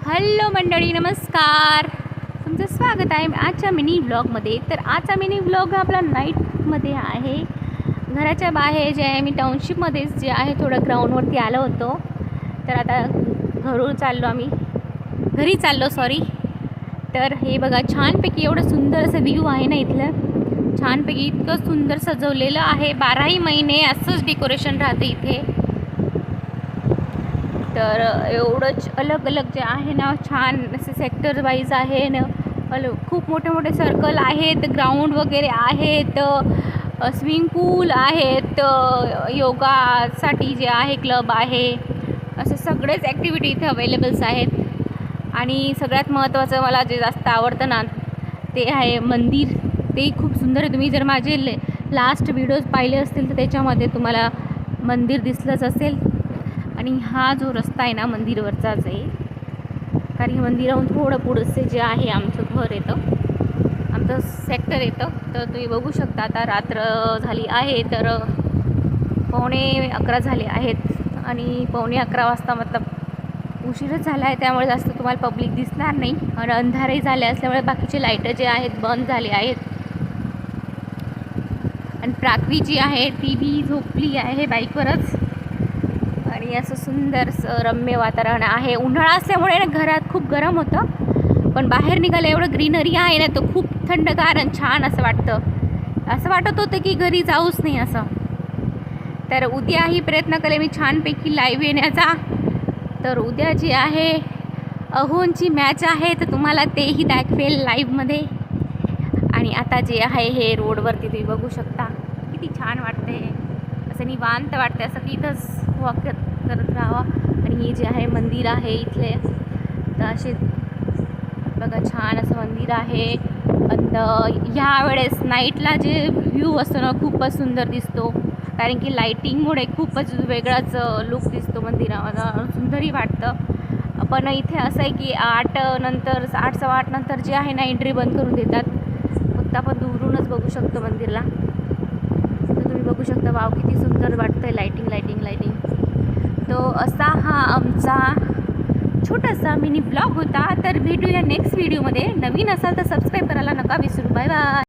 Hello मंडळी, नमस्कार. तुमचं स्वागत आहे आजच्या मिनी व्लॉगमध्ये. तर आजचा मिनी व्लॉग आपला नाईटमध्ये आहे. घराच्या बाहेर जे आहे, मी टाउनशिपमध्येच जे आहे थोडं ग्राउंडवरती आलो होतो. तर आता घरी चाललो सॉरी. तर हे बघा, छानपैकी एवढं सुंदर असं व्ह्यू आहे ना इथलं. छानपैकी इतकं सुंदर सजवलेलं आहे. 12ही महिने असंच डेकोरेशन राहतं इथे. तर एवढंच अलग अलग जे आहे ना, छान असे सेक्टर वाईज आहे ना. खूप मोठे मोठे सर्कल आहेत, ग्राउंड वगैरे आहेत, स्विमिंग पूल आहेत, योगासाठी जे आहे क्लब आहे. असे सगळेच ॲक्टिव्हिटी इथे अवेलेबल्स आहेत. आणि सगळ्यात महत्त्वाचं मला जे जास्त आवडतं ना, ते आहे मंदिर. ते खूप सुंदर आहे. तुम्ही जर माझे लास्ट व्हिडिओज पाहिले असतील तर त्याच्यामध्ये तुम्हाला मंदिर दिसलंच असेल. आणि हा जो रस्ता आहे ना, मंदिरवरचाच आहे. कारण की मंदिराहून थोडं पुढचे जे आहे आमचं घर येतं, आमचं सेक्टर येतं. तर तुम्ही बघू शकता, आता रात्र झाली आहे. तर 11:15 झाले आहेत. आणि 11:15 वाजता मतलब उशीरच झाला आहे. त्यामुळे जास्त तुम्हाला पब्लिक दिसणार नाही. आणि अंधारही झाले असल्यामुळे बाकीचे लाईटं जे आहेत बंद झाले आहेत. आणि प्राथवी जी आहे ती बी झोपली आहे बाईकवरच. आणि असं सुंदरसं रम्य वातावरण आहे. उन्हाळा असल्यामुळे ना घरात खूप गरम होतं, पण बाहेर निघालं एवढं ग्रीनरी आहे ना, तर खूप थंडगार आणि छान असं वाटतं. असं वाटत होतं की घरी जाऊच नाही असं. तर उद्याही प्रयत्न करेन मी छानपैकी लाईव्ह येण्याचा. तर उद्या जी आहे अहोंची मॅच आहे, तर तुम्हाला तेही दाखवेल लाईव्हमध्ये. आणि आता जे आहे हे रोडवरती तुम्ही बघू शकता, किती छान वाटते. असं निवांत वाटते, असं की इथंच वॉक करत राहावा. आणि हे जे आहे मंदिर आहे इथले, तर असे बघा छान असं मंदिर आहे. आणि ह्या वेळेस नाईटला जे व्ह्यू असतो ना, खूपच सुंदर दिसतो. कारण की लाईटिंगमुळे खूपच वेगळाच लुक दिसतो मंदिराला, सुंदरही वाटतं. पण इथे असं आहे की 8 नंतर 8 सव्वा 8 नंतर जे आहे ना, एंट्री बंद करून देतात. फक्त आपण दुरूनच बघू शकतो मंदिरला. तर तुम्ही बघू शकता, वाव किती सुंदर वाटतंय. लाईटिंग. तो असा हा आमचा छोटासा मिनी ब्लॉग होता. तर भेटूया नेक्स्ट व्हिडिओमध्ये. नवीन असाल तर सबस्क्राईब करायला नका विसरू. Bye bye.